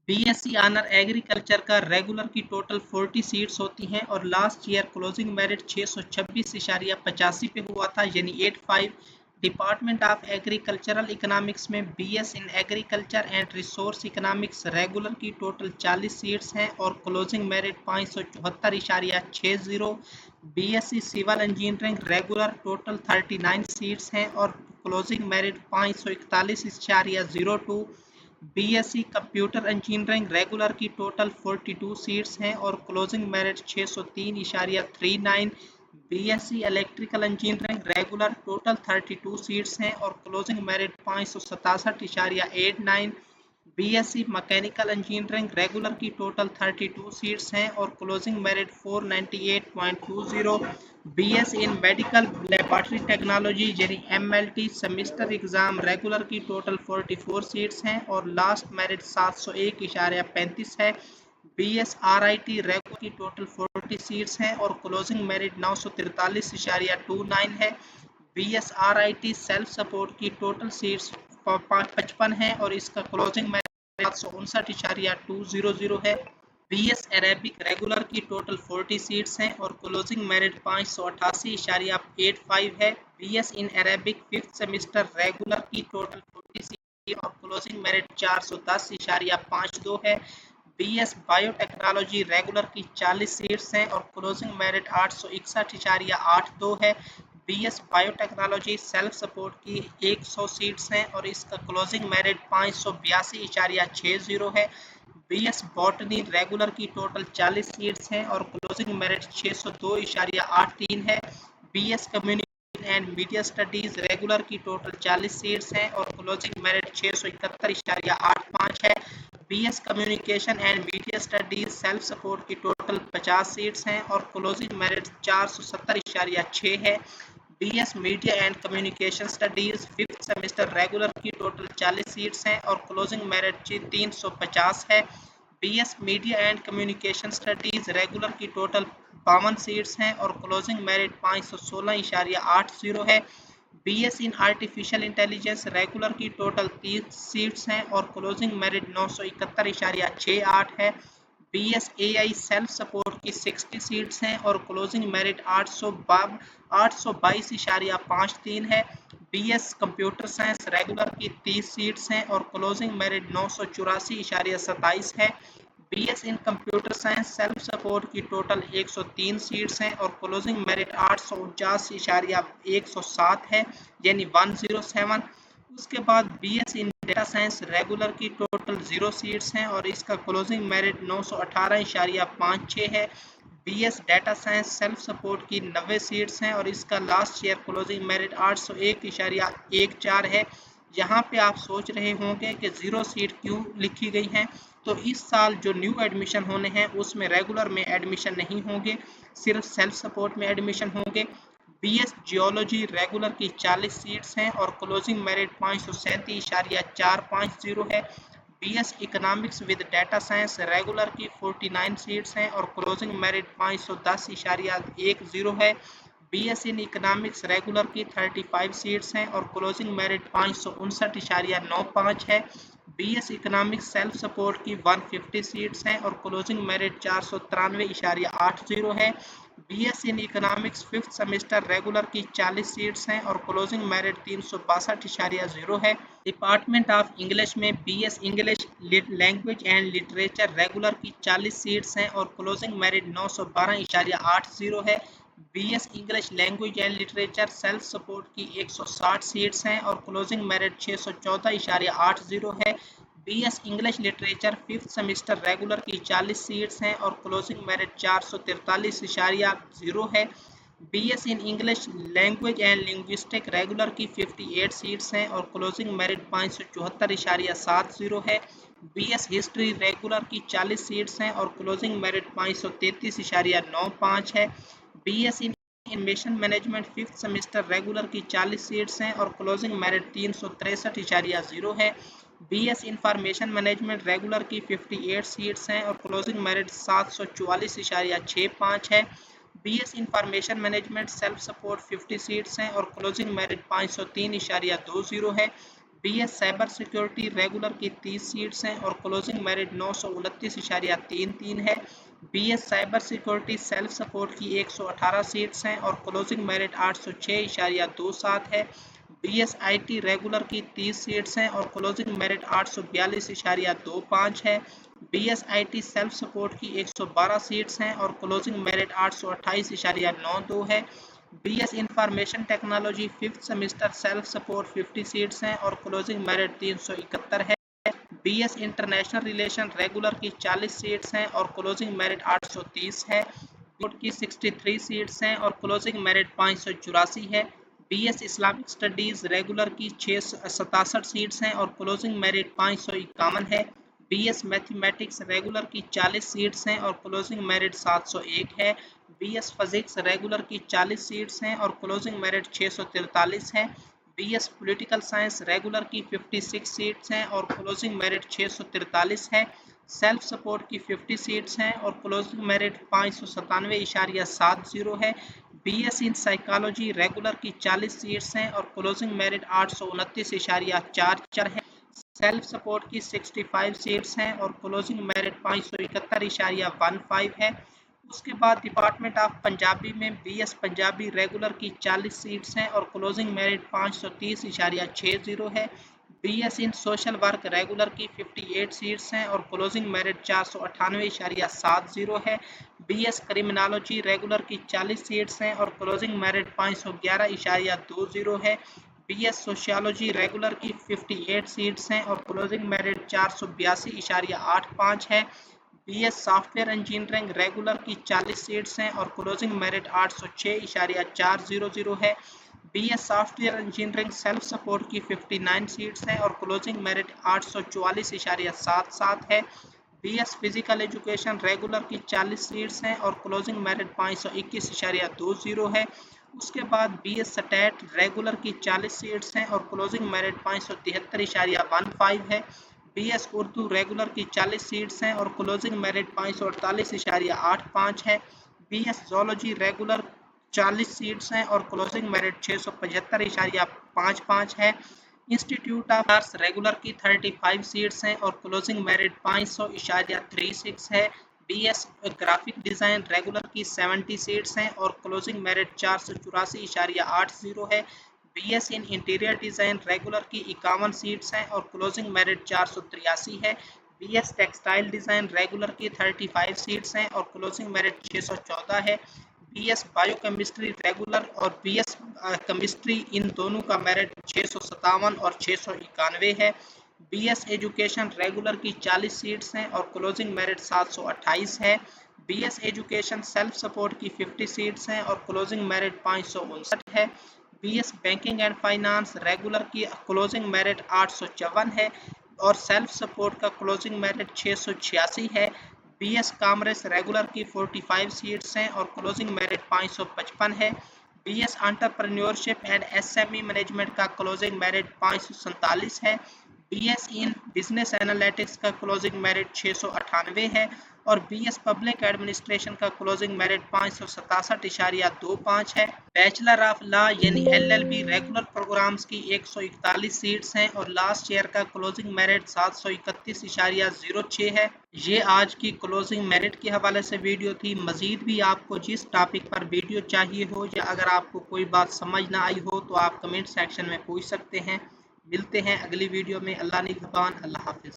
BSc honour agriculture का regular की total 40 seats होती हैं और लास्ट ईयर क्लोजिंग मेरिट 626.85 पे हुआ था, यानी 85। डिपार्टमेंट ऑफ एग्रीकल्चरल इकोनॉमिक्स में BS in agriculture and resource economics regular की टोटल 40 सीट्स हैं और closing merit 574.60। BSc civil engineering regular total 39 seats हैं और closing merit 541.02। BSc computer engineering regular की टोटल 42 सीट्स हैं और closing merit 603.39। BSc electrical engineering regular total 32 seats हैं और closing merit 567.89। BSc mechanical engineering regular की टोटल 32 सीट्स हैं और closing merit 498.20। BS in medical laboratory technology यानी MLT semester exam regular की टोटल 44 सीट्स हैं और लास्ट मेरिट 701.35 है। बीएस आरआईटी रेगुलर की टोटल 40 सीट्स हैं और क्लोजिंग मेरिट 943.29 है। बीएस आरआईटी सेल्फ सपोर्ट की टोटल सीट्स 55 है और इसका क्लोजिंग मेरिट 759.200 है। बीएस अरेबिक रेगुलर की टोटल 40 सीट्स हैं और क्लोजिंग मेरिट 588.85 है। BS in Arabic fifth semester regular की टोटल 40 सीट्स और क्लोजिंग मेरिट 410.52 है। बीएस बायोटेक्नोलॉजी रेगुलर की 40 सीट्स हैं और क्लोजिंग मेरिट 861.82 है। बीएस बायोटेक्नोलॉजी सेल्फ सपोर्ट की 100 सीट्स हैं और इसका क्लोजिंग मेरिट 582.60 है। बीएस बॉटनी रेगुलर की टोटल 40 सीट्स हैं और क्लोजिंग मेरिट 602.83 है। BS communication and media studies regular की टोटल 40 सीट्स हैं और क्लोजिंग मेरिट 671.85 है। BS communication and media studies self support की टोटल 50 सीट्स हैं और क्लोजिंग मेरिट 470.6 है। BS media and communication studies fifth semester regular की टोटल 40 सीट्स हैं और क्लोजिंग मेरिट 350 है। BS media and communication studies regular की टोटल 52 सीट्स हैं और क्लोजिंग मेरिट 516.80 है। BS in artificial intelligence regular की टोटल 30 सीट्स हैं और क्लोजिंग मेरिट 971.68 है। बीएस एआई सेल्फ सपोर्ट की 60 सीट्स हैं और क्लोजिंग मेरिट 822.53 है। बीएस कंप्यूटर साइंस रेगुलर की 30 सीट्स हैं और क्लोजिंग मेरिट 984.27 है। BS in computer science self support की टोटल 103 सीट्स हैं और क्लोजिंग मेरिट 849.107 है, यानी 107। उसके बाद BS in data science regular की टोटल 0 सीट्स हैं और इसका क्लोजिंग मेरिट 918.56 है। BS data science self support की 90 सीट्स हैं और इसका लास्ट ईयर क्लोजिंग मेरिट 801.14 है। यहाँ पे आप सोच रहे होंगे कि 0 सीट क्यों लिखी गई हैं, तो इस साल जो न्यू एडमिशन होने हैं उसमें रेगुलर में एडमिशन नहीं होंगे, सिर्फ सेल्फ सपोर्ट में एडमिशन होंगे। बीएस जियोलॉजी रेगुलर की 40 सीट्स हैं और क्लोजिंग मेरिट 537.450 है। BS economics with data science regular की 49 सीट्स हैं और क्लोजिंग मेरिट 510.10 है। बीएस इन इकोनॉमिक्स रेगुलर की 35 सीट्स हैं और क्लोजिंग मेरिट 559.95 है। बीएस इकोनॉमिक्स सेल्फ सपोर्ट की 150 सीट्स हैं और क्लोजिंग मेरिट 493.80 है। BS in economics fifth semester regular की 40 सीट्स हैं और क्लोजिंग मेरिट 362.0 है। डिपार्टमेंट ऑफ इंग्लिश में BS English language and literature regular की 40 सीट्स हैं और क्लोजिंग मेरिट 912.80 है। BS English language and literature self support की 160 सीट्स हैं और क्लोजिंग मेरिट 614.80 है। BS English literature fifth semester regular की 40 सीट्स हैं और क्लोजिंग मेरिट 443.0 है। BS in English language and linguistic regular की 58 सीट्स हैं और क्लोजिंग मेरिट 574.70 है। बीएस हिस्ट्री रेगुलर की 40 सीट्स हैं और क्लोजिंग मेरिट 533.95 है। BS in information management fifth semester regular की 40 सीट्स हैं और क्लोजिंग मेरिट 363.0 है। बीएस इंफॉर्मेशन मैनेजमेंट रेगुलर की 58 सीट्स हैं और क्लोजिंग मेरिट 744.65 है। BS information management self support 50 seats हैं और क्लोजिंग मेरिट 503.20 है। BS साइबर सिक्योरिटी रेगुलर की 30 सीट्स हैं और क्लोजिंग मेरिट 929.33 है। BS cyber security self support की 118 सीट्स हैं और क्लोजिंग मेरिट 806.27 है। BS IT रेगुलर की 30 सीट्स हैं और क्लोजिंग मेरिट 842.25 है। BS IT सेल्फ सपोर्ट की 112 सीट्स हैं और क्लोजिंग मेरिट 828.92 है। BS information technology 5th semester self support 50 seats हैं और क्लोजिंग मेरिट 371 है। BS इंटरनेशनल रिलेशन रेगुलर की 40 सीट्स हैं और क्लोजिंग मेरिट 830 है। बोर्ड की 63 सीट्स हैं और क्लोजिंग मेरिट 584 है। BS इस्लामिक स्टडीज रेगुलर की 667 सीट्स हैं और क्लोजिंग मेरिट 551 है। BS मैथमेटिक्स रेगुलर की 40 सीट्स हैं और क्लोजिंग मेरिट 701 है। BS फिजिक्स रेगुलर की 40 सीट्स हैं और क्लोजिंग मेरिट 643 है। BS पॉलिटिकल साइंस रेगुलर की 56 सीट्स हैं और क्लोजिंग मेरिट 643 है। सेल्फ सपोर्ट की 50 सीट्स हैं और क्लोजिंग मेरिट 597.70 है। BS इन साइकोलॉजी रेगुलर की 40 सीट्स हैं और क्लोजिंग मेरिट 829.44 है। सेल्फ सपोर्ट की 65 सीट्स हैं और क्लोजिंग मेरिट 571.15 है। उसके बाद डिपार्टमेंट ऑफ पंजाबी में BS पंजाबी रेगुलर की 40 सीट्स हैं और क्लोजिंग मेरिट 530.60 है। BS इन सोशल वर्क रेगुलर की 58 सीट्स हैं और क्लोजिंग मेरिट 498.70 है। BS क्रिमिनोलॉजी रेगुलर की 40 सीट्स हैं और क्लोजिंग मेरिट 511.20 है। BS सोशियोलॉजी रेगुलर की 58 सीट्स हैं और क्लोजिंग मेरिट 482.85 है। BS सॉफ्टवेयर इंजीनियरिंग रेगुलर की 40 सीट्स हैं और क्लोजिंग मेरिट 806.400 है। BS software engineering self support की 59 सीट्स हैं और क्लोजिंग मेरिट 844.77 है। BS फिजिकल एजुकेशन रेगुलर की 40 सीट्स हैं और क्लोजिंग मेरिट 521.20 है। उसके बाद BS स्टैट रेगुलर की 40 सीट्स हैं और क्लोजिंग मेरिट 573.15 है। BS उर्दू रेगुलर की 40 सीट्स हैं और क्लोजिंग मेरिट 548.85 है। BS जोलॉजी रेगुलर 40 सीट्स हैं और क्लोजिंग मेरिट 675.55 है। इंस्टीट्यूट ऑफ आर्ट्स रेगुलर की 35 सीट्स हैं और क्लोजिंग मेरिट 500.36 है। BS ग्राफिक डिज़ाइन रेगुलर की 70 सीट्स हैं और क्लोजिंग मेरिट 484.80 है। BS in interior design regular की 51 सीट्स हैं और क्लोजिंग मेरिट 483 है। BS टेक्सटाइल डिज़ाइन रेगुलर की 35 सीट्स हैं और क्लोजिंग मेरिट 614 है। BS बायोकेमिस्ट्री रेगुलर और BS केमिस्ट्री इन दोनों का मेरिट 657 और 691 है। BS एजुकेशन रेगुलर की 40 सीट्स हैं और क्लोजिंग मेरिट 728 है। BS एजुकेशन सेल्फ सपोर्ट की 50 सीट्स हैं और क्लोजिंग मेरिट 559 है। BS banking and finance regular की क्लोजिंग मेरिट 854 है और सेल्फ सपोर्ट का क्लोजिंग मेरिट 686 है। BS कॉमर्स रेगुलर की 45 सीट्स हैं और क्लोजिंग मेरिट 555 है। BS entrepreneurship and SME management का क्लोजिंग मेरिट 547 है। BS इन बिजनेस एनालिटिक्स का क्लोजिंग मेरिट 698 है और BS पब्लिक एडमिनिस्ट्रेशन का क्लोजिंग मेरिट 567.25 है। बैचलर ऑफ लॉ यानी LLB रेगुलर प्रोग्राम्स की 141 सीट्स हैं और लास्ट ईयर का क्लोजिंग मेरिट 731.06 है। ये आज की क्लोजिंग मेरिट के हवाले से वीडियो थी। मजीद भी आपको जिस टॉपिक पर वीडियो चाहिए हो या अगर आपको कोई बात समझ ना आई हो तो आप कमेंट सेक्शन में पूछ सकते हैं। मिलते हैं अगली वीडियो में। अल्लाह निगहबान। अल्लाह हाफिज़।